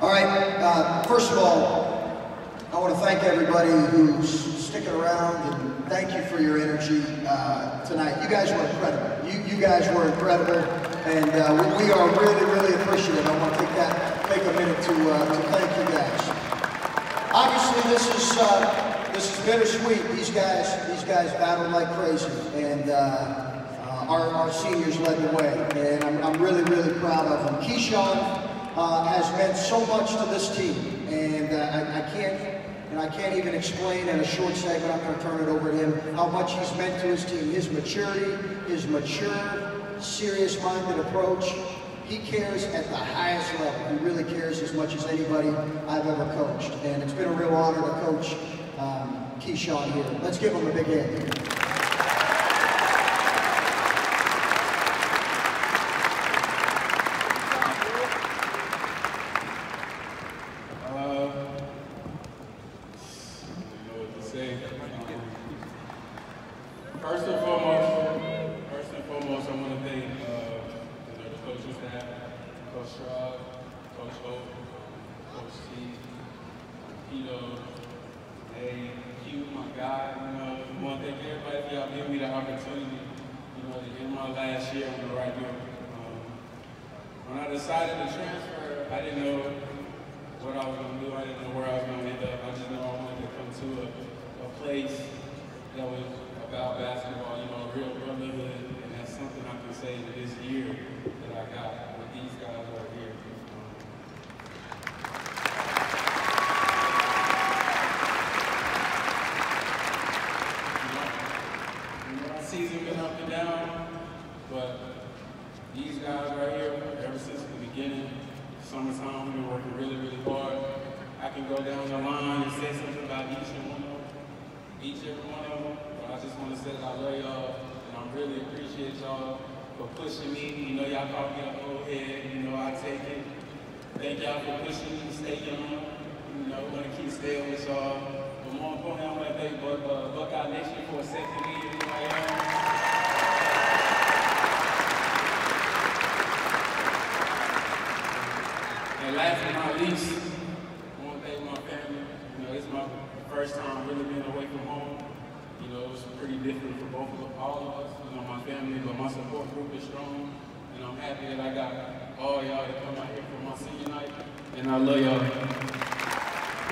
All right, first of all, I want to thank everybody who's sticking around and thank you for your energy tonight. You guys were incredible. You guys were incredible, and we are really, really appreciative. I want to take a minute to thank you guys. Obviously, this is bittersweet. These guys battled like crazy, and our seniors led the way, and I'm really, really proud of them. Keyshawn has meant so much to this team, and I can't even explain in a short segment. I'm going to turn it over to him how much he's meant to his team. His maturity, his mature, serious-minded approach. He cares at the highest level. He really cares as much as anybody I've ever coached, and it's been a real honor to coach Keyshawn here. Let's give him a big hand. First and foremost, I want to thank the coaching staff, Coach Stroud, Coach Hope, Coach T, Pito, Q, my guy. I want to thank everybody for y'all giving me the opportunity, to end my last year on the right note. When I decided to transfer, I didn't know what I was going to do. I didn't know where I was going to end up. I just know I wanted to come to a place that was about basketball, real brotherhood, and that's something I can say to this year that I got with these guys right here. My season been up and down, but these guys right here, ever since the beginning, summertime, we've been working really, really hard. I can go down the line and say something about each and every one of them. I just want to say that I love y'all, and I really appreciate y'all for pushing me. Y'all call me an old head, I take it. Thank y'all for pushing me to stay young. I want to keep staying with y'all. But more importantly, I want to thank Buckeye Nation for accepting me who I am. And last but not least, I want to thank my family. It's my first time really being away from home. It was pretty different for all of us, my family, but my support group is strong, and I'm happy that I got all y'all to come out here for my senior night, and I love y'all.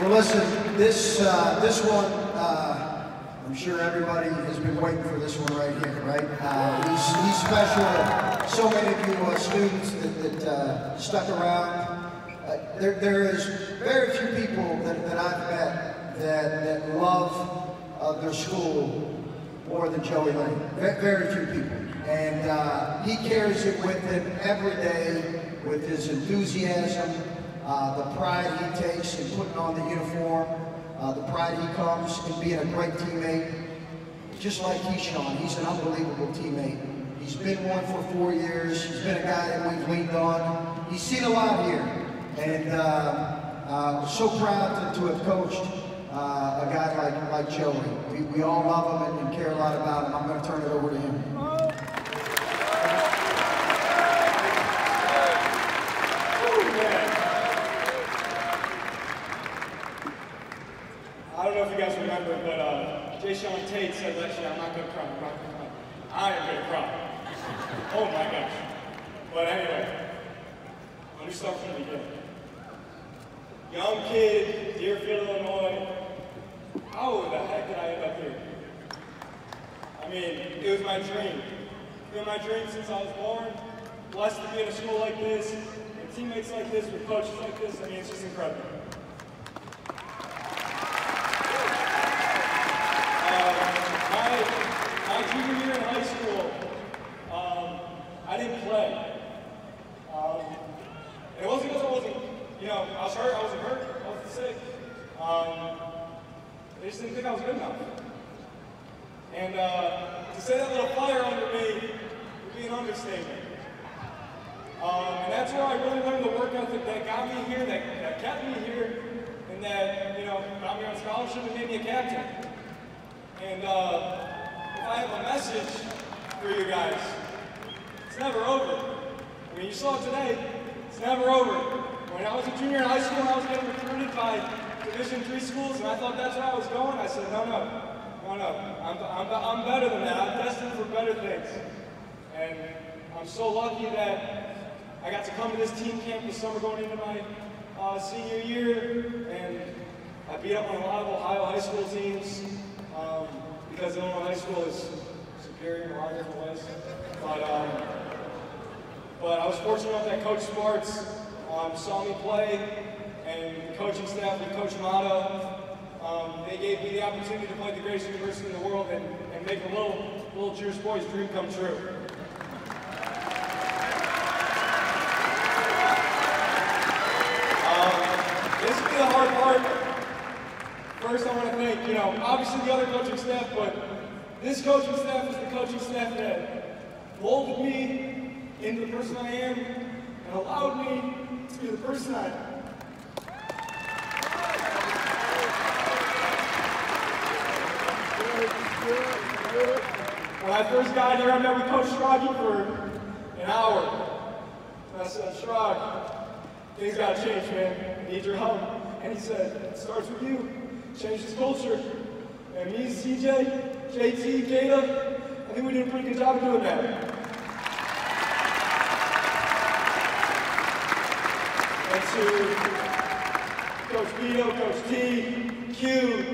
Well, listen, this one, I'm sure everybody has been waiting for this one right here, right? He's special to so many of you students that stuck around. There is very few people that I've met that love their school more than Joey Lane. Very few people. And he carries it with him every day with his enthusiasm, the pride he takes in putting on the uniform, the pride he comes in being a great teammate. Just like Keyshawn, he's an unbelievable teammate. He's been one for 4 years. He's been a guy that we've leaned on. He's seen a lot here. And so proud to have coached a guy like Joey. We all love him and care a lot about him. I'm going to turn it over to him. I don't know if you guys remember, but Keyshawn Tate said last year, I'm not going to cry, I'm not going to cry. I am going to cry. Oh my gosh. But anyway, let me start from the beginning. Young kid, Deerfield, Illinois. How the heck did I end up here? I mean, it was my dream. It's been my dream since I was born. Blessed to be in a school like this, and teammates like this, with coaches like this. I mean, it's just incredible. My junior year in high school, I didn't play. It wasn't because I wasn't, I was hurt, I wasn't hurt, I wasn't sick. They just didn't think I was good enough. And to say that little fire under me would be an understatement. And that's where I really learned the work ethic that got me here, that kept me here, and that, got me on scholarship and made me a captain. And if I have a message for you guys, it's never over. I mean, you saw it today, it's never over. when I was a junior in high school, I was getting recruited by Division III schools, and I thought that's where I was going. I said, no, I'm better than that. I'm destined for better things. And I'm so lucky that I got to come to this team camp this summer going into my senior year, and I beat up on a lot of Ohio high school teams because Illinois high school is superior in a lot of different ways. But I was fortunate enough that Coach Sparks saw me play, and the coaching staff with Coach Mata, they gave me the opportunity to play at the greatest university in the world and make a little Jewish boy's dream come true. This will be the hard part. First, I want to thank, obviously the other coaching staff, but this coaching staff is the coaching staff that molded me into the person I am and allowed me to be the person I am. When I first got here, I met with Coach Schroggy for an hour. And I said, Schrog, things gotta change, man. I need your help. And he said, it starts with you. Change this culture. And me, CJ, JT, Gata, I think we did a pretty good job of doing that. And to Coach Vito, Coach T, Q,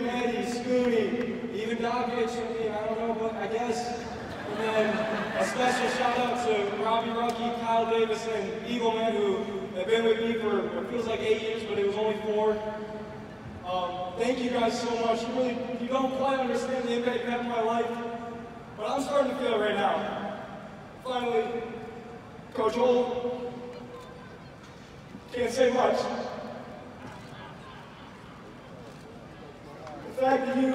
Eddie, Scooney, even Doggage, I don't know, but I guess. And then a special shout out to Robbie Rucky, Kyle Davis, and Eagle Man, who have been with me for what feels like 8 years, but it was only 4. Thank you guys so much. You don't quite understand the impact you have in my life, but I'm starting to feel it right now. Finally, Coach Holt, can't say much. The fact that you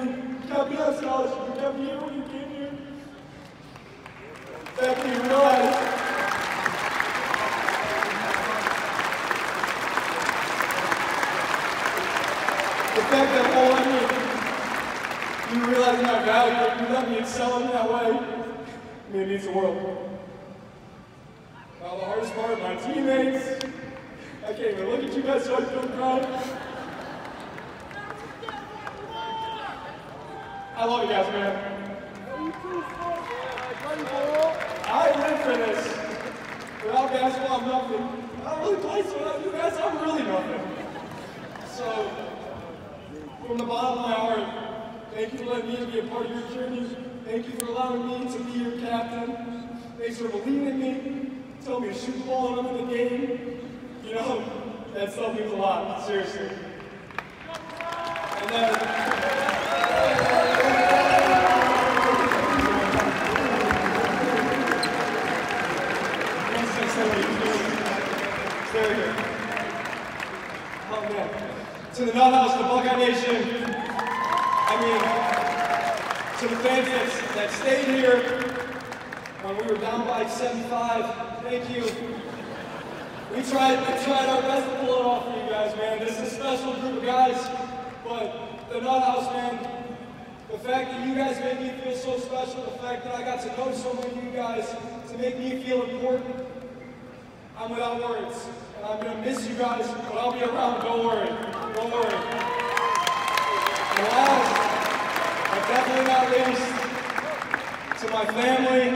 kept me on scholarship, you kept me here when you came here. The fact that you realized the fact that you realize my value, you let me excel in that way, I mean, it means the world. Now the hardest part, my teammates, I can't even look at you guys so I feel proud. I love you guys, man. I live for this. Without basketball, I'm nothing. I don't really play, so without you guys, I'm really nothing. So, from the bottom of my heart, thank you for letting me be a part of your journey. Thank you for allowing me to be your captain. Thanks for believing in me, telling me to shoot the ball and I'm in the game. That stuff means a lot, seriously. And then, very good. Oh man. To the Nut House, the Buckeye Nation, to the fans that stayed here when we were down by 75, thank you. We tried our best to pull it off for you guys, man. This is a special group of guys, but the Nut House, man, the fact that you guys made me feel so special, the fact that I got to coach so many of you guys to make me feel important, I'm without words. And I'm going to miss you guys, but I'll be around, don't worry. Don't worry. And last, but definitely not least, to my family,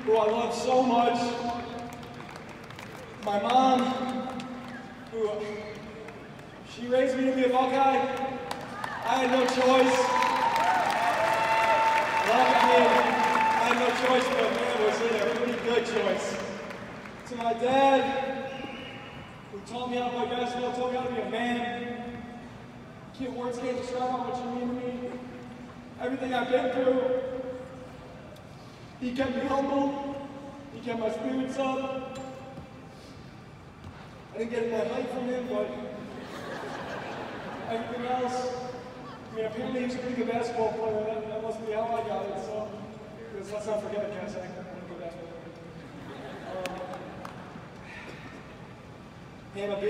who I love so much, my mom, who, she raised me to be a Buckeye. I had no choice. Love me. I had no choice, but man, was it a pretty good choice. To my dad, who taught me how to play basketball, taught me how to be a man. Words can't describe how much you mean to me. Everything I've been through, he kept me humble. He kept my spirits up. I didn't get that height from him, but everything else, apparently he was a pretty good basketball player. That must be how I got it, so. Because let's not forget it, guys. I'm a good basketball player. Hannah B,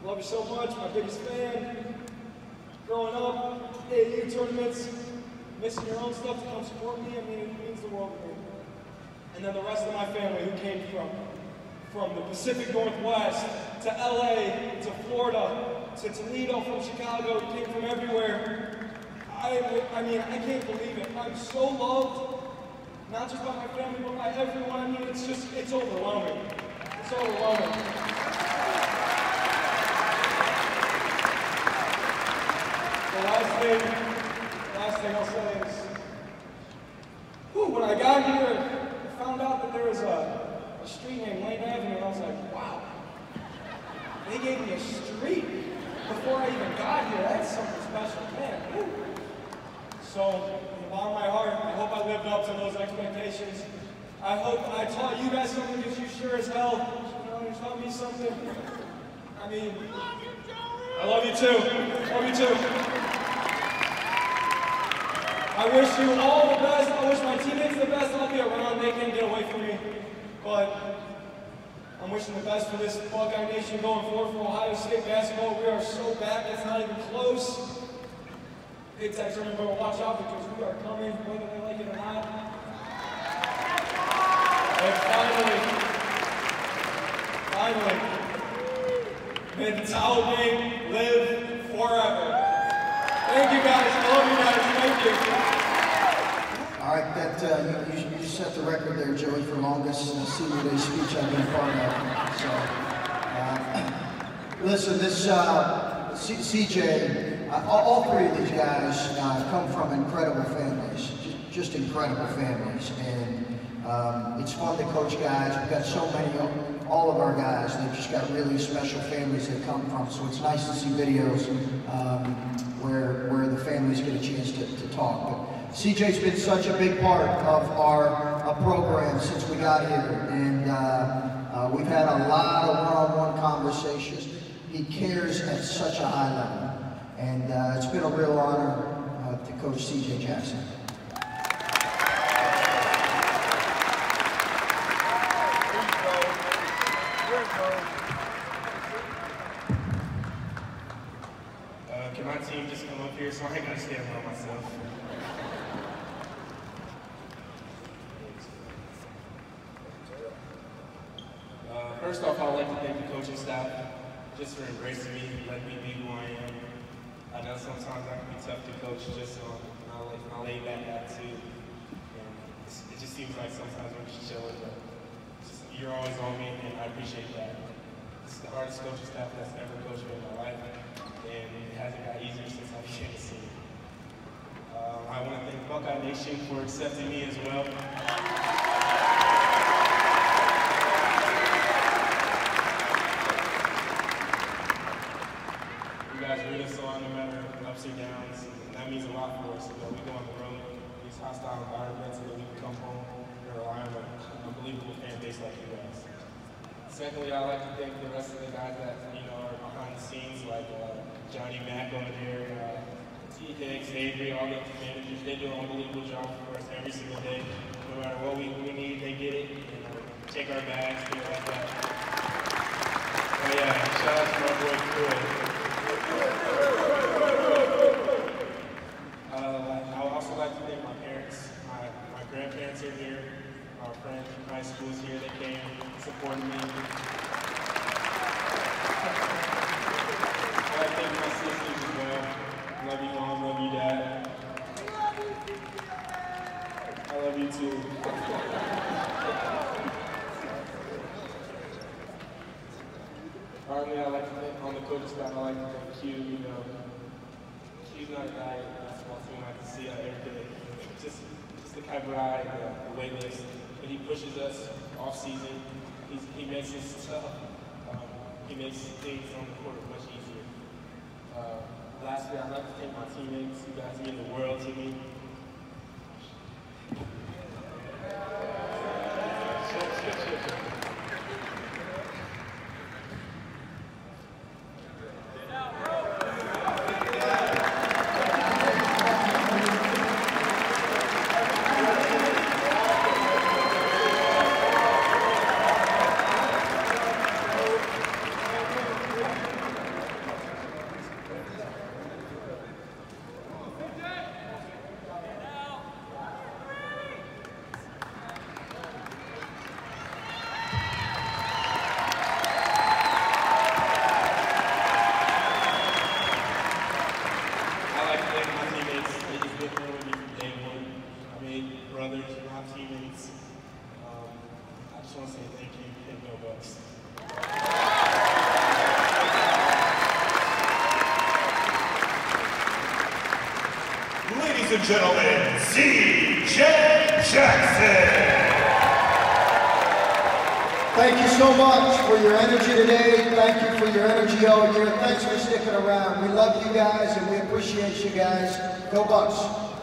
love you so much, my biggest fan. Growing up, AAU tournaments, missing your own stuff to come support me, it means the world to me. And then the rest of my family who came from from the Pacific Northwest to LA to Florida to Toledo, from Chicago. He came from everywhere. I mean, I can't believe it. I'm so loved, not just by my family, but by everyone. I mean, it's overwhelming. It's overwhelming. The last thing I'll say is, when I got here, I found out that there was a street named Lane Avenue, and I was like, wow, they gave me a street before I even got here. That's something special, man. Woo. So, from the bottom of my heart, I hope I lived up to those expectations. I hope I taught you guys something, because you sure as hell, you taught me something. I mean, I love you too. Love you too. I wish you all the best. I wish my teammates the best. I'll be around. They can't get away from me. But I'm wishing the best for this Buckeye Nation going forward for Ohio State basketball. We are so back, it's not even close. Big Tech's going to watch out, because we are coming, whether they like it or not. And finally, may the towel game live forever. Thank you guys. I love you guys. Thank you. All right, you set the record there, Joey, for longest senior day speech I've been a part of. So, listen, this CJ, all three of these guys come from incredible families, just incredible families, and it's fun to coach guys. We've got so many, all of our guys, they've just got really special families they come from, so it's nice to see videos where the families get a chance to talk. But CJ's been such a big part of our program since we got here, and we've had a lot of one-on-one conversations. He cares at such a high level, and it's been a real honor to coach CJ Jackson. Can my team just come up here so I ain't gotta stand by myself? First off, I'd like to thank the coaching staff just for embracing me, letting me be who I am. I know sometimes I can be tough to coach just on my laid-back attitude. And it just seems like sometimes we're just chilling, but you're always on me, and I appreciate that. This is the hardest coaching staff that's ever coached me in my life, and it hasn't got easier since I became a senior. I want to thank Buckeye Nation for accepting me as well. You guys root us on no matter ups and downs, and that means a lot for us. We go on the road, these hostile environments, and then we can come home and rely on an unbelievable fan base like you guys. Secondly, I'd like to thank the rest of the guys that are behind the scenes, like Johnny Mack over there, T. Hicks, Avery, all the managers. They do an unbelievable job for us every single day. No matter what we need, they get it. Take our bags, things like that. Oh yeah, shout out to my boy Troy. I would also like to thank my parents. My grandparents are here. Our friends from high school is here. They came supporting me. I like to thank my sisters as well. Love you, Mom. Love you, Dad. I love you too. Finally, I like to thank, on the coaching staff, I like to thank Q. Q's not a guy in the basketball team I can see every day. Just the kind of guy, the weight lifts, but he pushes us off season. He makes us tough. He makes things on the court much easier. Lastly, I'd like to thank my teammates. You guys mean the world to me. and gentlemen, C.J. Jackson. Thank you so much for your energy today. Thank you for your energy all year. Thanks for sticking around. We love you guys and we appreciate you guys. Go Bucks.